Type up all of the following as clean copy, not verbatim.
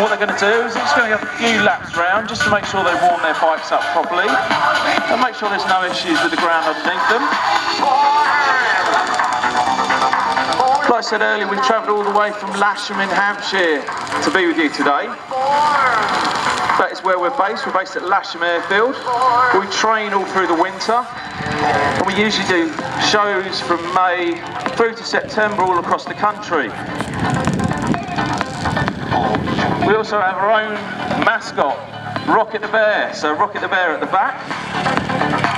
what they're going to do is they're just going to go a few laps round just to make sure they warm their bikes up properly and make sure there's no issues with the ground underneath them. Like I said earlier, we've travelled all the way from Lasham in Hampshire to be with you today. That is where we're based. We're based at Lasham Airfield. We train all through the winter, and we usually do shows from May through to September all across the country. We also have our own mascot, Rocket the Bear. So Rocket the Bear at the back.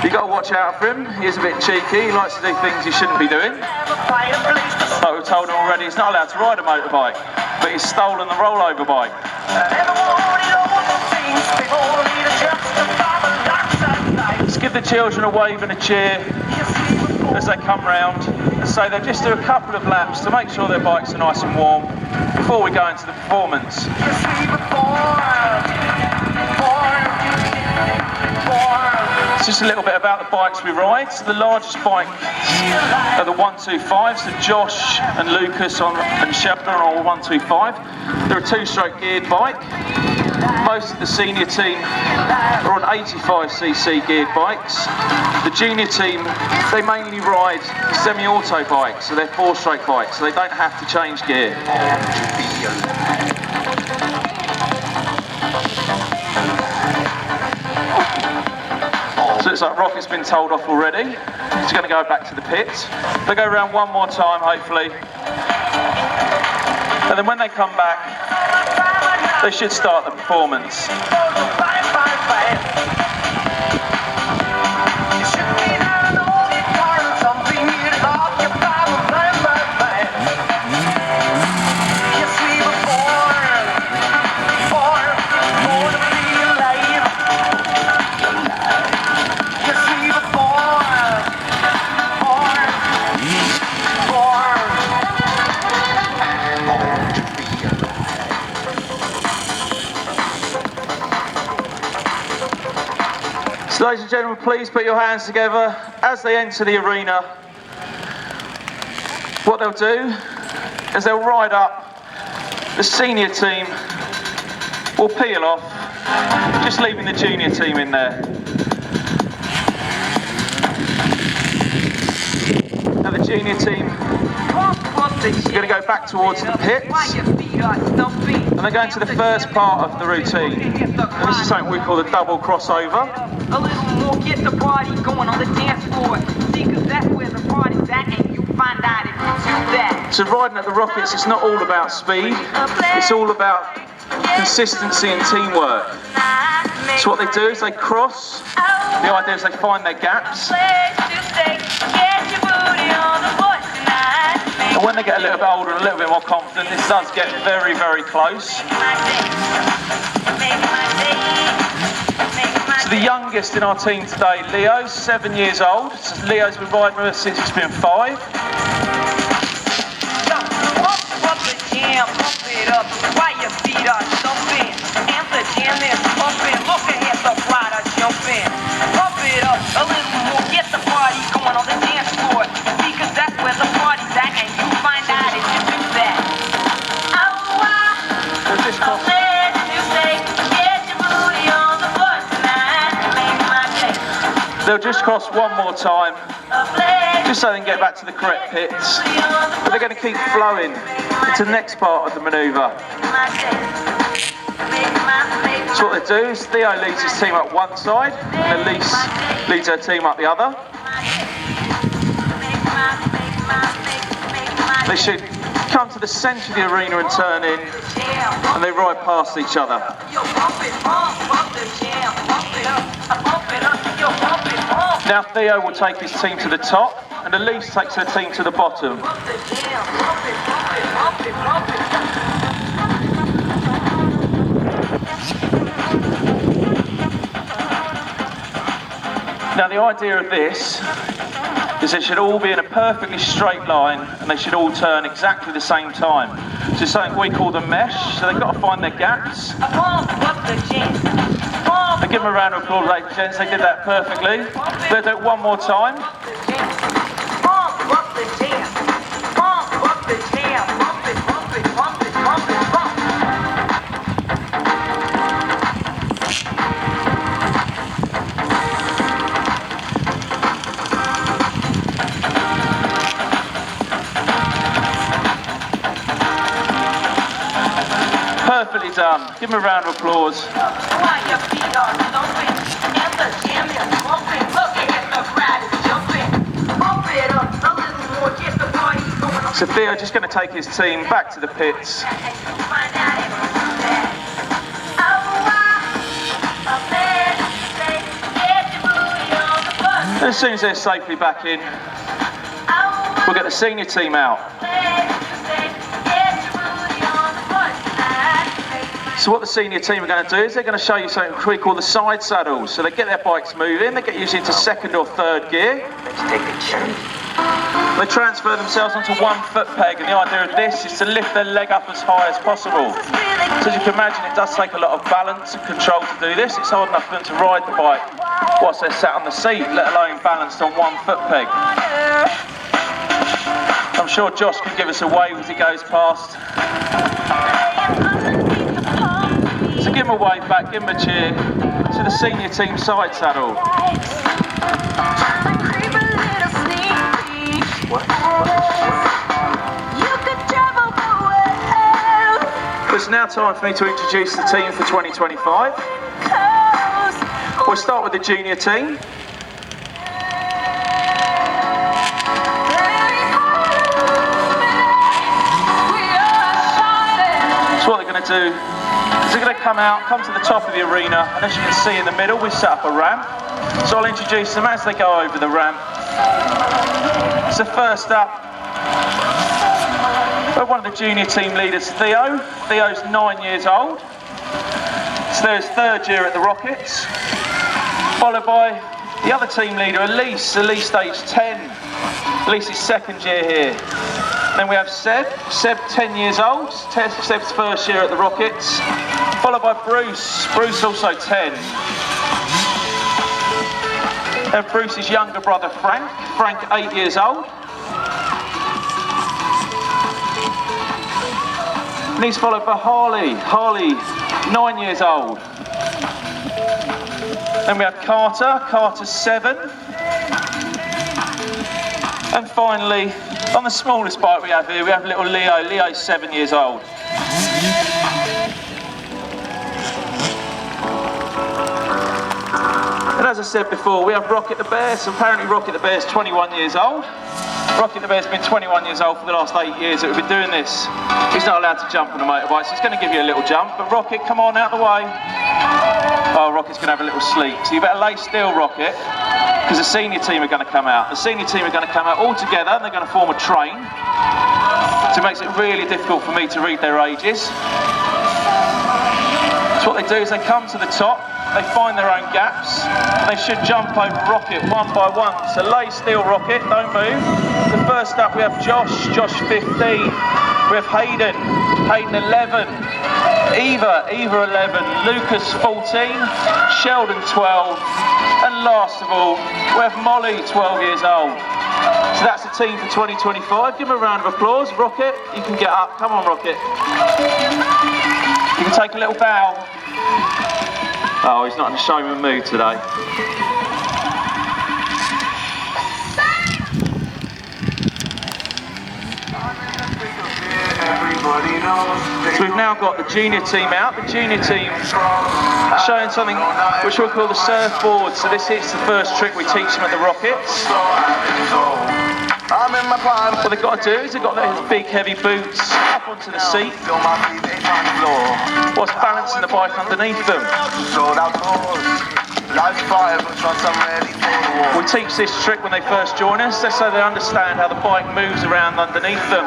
You've got to watch out for him. He's a bit cheeky. He likes to do things he shouldn't be doing. Like we've told him already, he's not allowed to ride a motorbike, but he's stolen the rollover bike. Let's give the children a wave and a cheer as they come round, and say they'll just do a couple of laps to make sure their bikes are nice and warm before we go into the performance. It's just a little bit about the bikes we ride. So the largest bike are the 125s, so Josh and Lucas and Sheldon are all 125. They're a two-stroke geared bike. Most of the senior team are on 85cc geared bikes. The junior team, they mainly ride semi-auto bikes, so they're four-stroke bikes, so they don't have to change gear. So it's like Rocket's been told off already. He's going to go back to the pits. They'll go around one more time, hopefully. And then when they come back, they should start the performance. So ladies and gentlemen, please put your hands together as they enter the arena. What they'll do is they'll ride up. The senior team will peel off, just leaving the junior team in there. Now the junior team are going to go back towards the pits, and they're going to the first part of the routine. And this is something we call the double crossover. A little more, get the party going on the dance floor. See, cause that's where the party's at, and you find out if you do that. So riding at the Rockets, it's not all about speed, it's all about consistency and teamwork. So what they do is they cross. The idea is they find their gaps. And when they get a little bit older and a little bit more confident, this does get very, very close. So the youngest in our team today, Leo's 7 years old. So Leo's been riding with us since he's been 5. Pump the jam, pump it up, while your feet are thumping. And the jam is pumping, look ahead, the rider jumping. Pump it up a little more, get the party going on the dance floor. Because that's where the party's at, and you find out if you do that. They'll just cross one more time, just so they can get back to the correct pits. But they're going to keep flowing into the next part of the manoeuvre. So what they do is Theo leads his team up one side, and Elise leads her team up the other. They should come to the centre of the arena and turn in, and they ride past each other. Now Theo will take his team to the top, and Elise takes her team to the bottom. Now the idea of this is they should all be in a perfectly straight line, and they should all turn exactly the same time. So it's something we call the mesh, so they've got to find their gaps. I give them a round of applause, ladies and gents, they did that perfectly. They'll do it one more time. Perfectly done. Give them a round of applause. While your feet are thumping and the jam is bumping, looking at the crowd is jumping. Pump it up a little more, get the party going on. So Theo just going to take his team back to the pits. Find out if you do that. And as soon as they're safely back in, we'll get the senior team out. So what the senior team are going to do is they're going to show you something we call the side saddles. So they get their bikes moving, they get used into second or third gear. Let's take a journey. They transfer themselves onto 1 foot peg, and the idea of this is to lift their leg up as high as possible. So as you can imagine, it does take a lot of balance and control to do this. It's hard enough for them to ride the bike whilst they're sat on the seat, let alone balanced on 1 foot peg. I'm sure Josh can give us a wave as he goes past. So give him a wave back, give him a cheer to the senior team side saddle. It's now time for me to introduce the team for 2025. We'll start with the junior team. So what they're going to do is they're going to come to the top of the arena, and as you can see in the middle we set up a ramp. So I'll introduce them as they go over the ramp. So first up, one of the junior team leaders, Theo. Theo's 9 years old. So there's third year at the Rockets. Followed by the other team leader, Elise. Elise stage 10. Elise's second year here. Then we have Seb. Seb 10 years old. Seb's first year at the Rockets. Followed by Bruce. Bruce also 10. And Bruce's younger brother, Frank. Frank 8 years old. And he's followed by Harley. Harley, 9 years old. Then we have Carter. Carter's 7. And finally, on the smallest bike we have here, we have little Leo. Leo's 7 years old. And as I said before, we have Rocket the Bear. So apparently Rocket the Bear's 21 years old. Rocket the Bear's been 21 years old for the last 8 years that we've been doing this. He's not allowed to jump on a motorbike, so he's going to give you a little jump. But Rocket, come on, out of the way. Oh, Rocket's going to have a little sleep. So you better lay still, Rocket, because the senior team are going to come out. The senior team are going to come out all together, and they're going to form a train. So it makes it really difficult for me to read their ages. So what they do is they come to the top, they find their own gaps, and they should jump over Rocket one by one. So lay still, Rocket, don't move. So first up we have Josh, Josh 15. We have Hayden, Hayden 11. Eva 11. Lucas 14. Sheldon 12. And last of all, we have Molly 12 years old. So that's the team for 2025. Give them a round of applause. Rocket, you can get up. Come on, Rocket. You can take a little bow. Oh, he's not in a showman mood today. So we've now got the junior team out. The junior team showing something which we'll call the surfboard. So this is the first trick we teach them at the Rockets. What they've got to do is they've got those big heavy boots up onto the seat whilst balancing the bike underneath them. We teach this trick when they first join us, just so they understand how the bike moves around underneath them.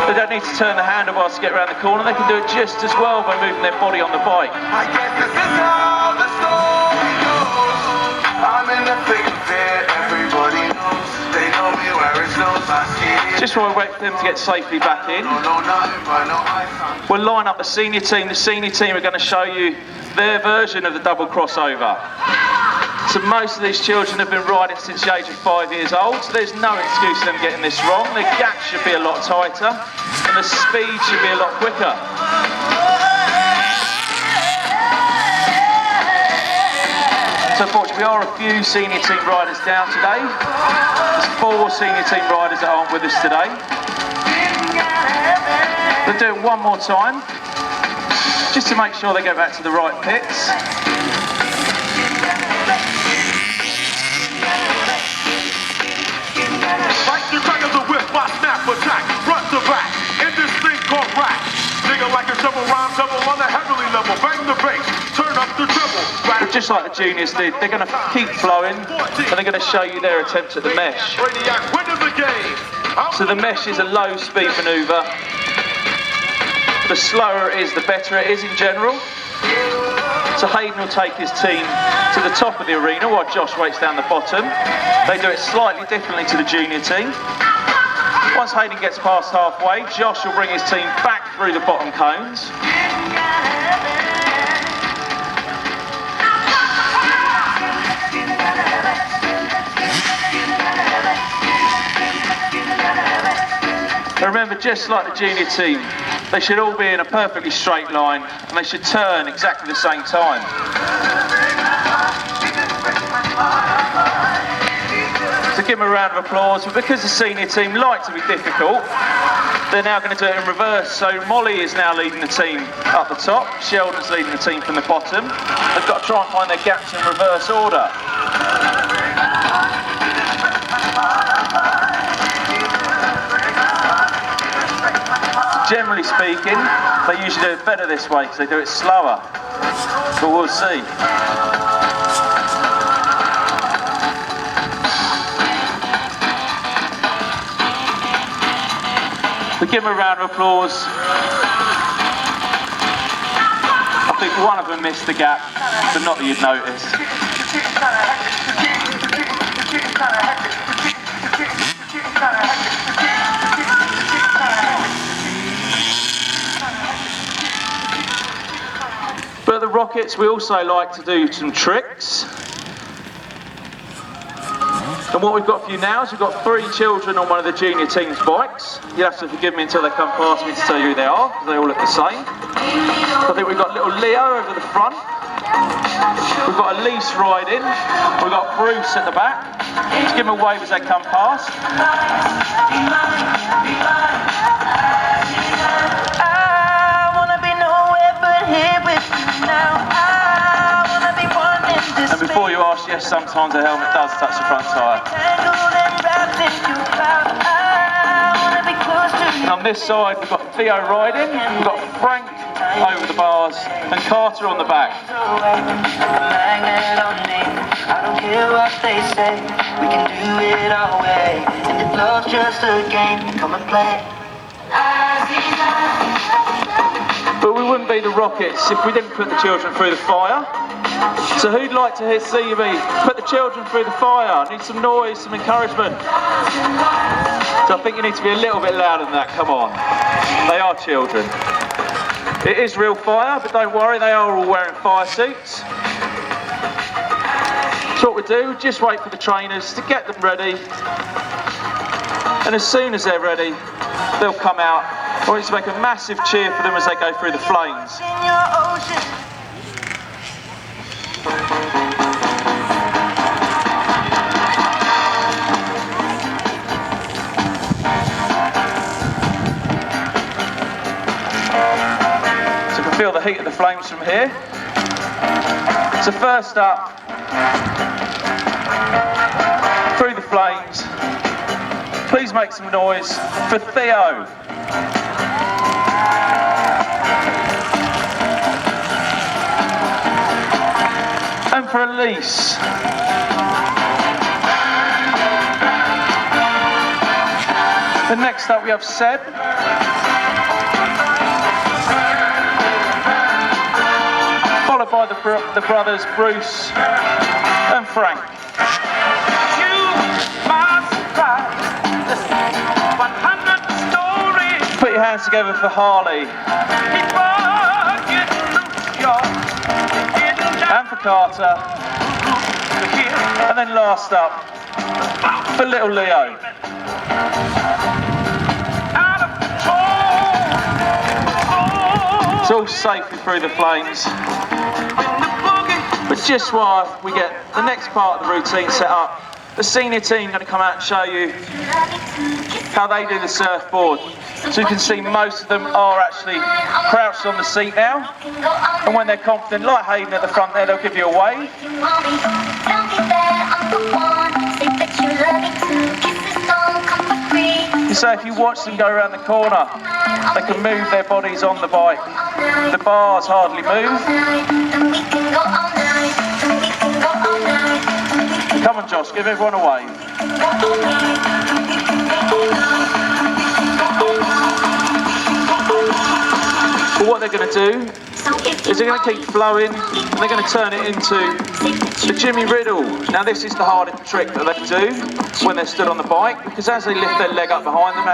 They don't need to turn the handlebars to get around the corner, they can do it just as well by moving their body on the bike. Just while we wait for them to get safely back in, we'll line up the senior team. The senior team are going to show you their version of the double crossover. So most of these children have been riding since the age of 5 years old, so there's no excuse for them getting this wrong. The gap should be a lot tighter, and the speed should be a lot quicker. So unfortunately, we are a few senior team riders down today. There's 4 senior team riders that aren't with us today. We'll do it one more time. just to make sure they go back to the right pits. Like the track of the whip, my snap attack, front to back, in this thing called rap. Nigga like a double rhyme, double on the heavily level, bang the bass, turn up the treble. But just like the juniors did, they're going to keep flowing and they're going to show you their attempt at the mesh. So the mesh is a low speed manoeuvre. The slower it is, the better it is in general. So Hayden will take his team to the top of the arena while Josh waits down the bottom. They do it slightly differently to the junior team. Once Hayden gets past halfway, Josh will bring his team back through the bottom cones. Remember, just like the junior team, they should all be in a perfectly straight line and they should turn exactly the same time. So give them a round of applause, but because the senior team like to be difficult, they're now going to do it in reverse. So Molly is now leading the team up the top, Sheldon's leading the team from the bottom. They've got to try and find their gaps in reverse order. Generally speaking, they usually do it better this way because they do it slower, but we'll see. We give them a round of applause. I think one of them missed the gap, but not that you'd notice. But at the Rockets, we also like to do some tricks. And what we've got for you now is we've got 3 children on one of the junior team's bikes. You'll have to forgive me until they come past me to tell you who they are, because they all look the same. I think we've got little Leo over the front. We've got Elise riding. We've got Bruce at the back. Just give them a wave as they come past. And before you ask, yes, sometimes a helmet does touch the front tyre. And on this side, we've got Theo riding, we've got Frank over the bars, and Carter on the back. I don't care what they say, we can do it our way. And if love's just a game, come and play. But we wouldn't be the Rockets if we didn't put the children through the fire. So who'd like to see me put the children through the fire? Need some noise, some encouragement. So I think you need to be a little bit louder than that, come on. They are children. It is real fire, but don't worry, they are all wearing fire suits. So what we do, just wait for the trainers to get them ready. And as soon as they're ready, they'll come out. I want you to make a massive cheer for them as they go through the flames. So you can feel the heat of the flames from here. So first up, through the flames, please make some noise for Theo. And for Elise. And next up we have Seb. Followed by the brothers Bruce and Frank. Put your hands together for Harley. And for Carter. And then last up, for little Leo. It's all safely through the flames. But just while we get the next part of the routine set up, the senior team are going to come out and show you how they do the surfboard. So you can see most of them are actually crouched on the seat now. And when they're confident, like Hayden at the front there, they'll give you a wave. So if you watch them go around the corner, they can move their bodies on the bike. The bars hardly move. Come on, Josh, give everyone a wave. But what they're going to do is they're going to keep flowing and they're going to turn it into the Jimmy Riddle. Now this is the hardest trick that they do when they're stood on the bike, because as they lift their leg up behind them,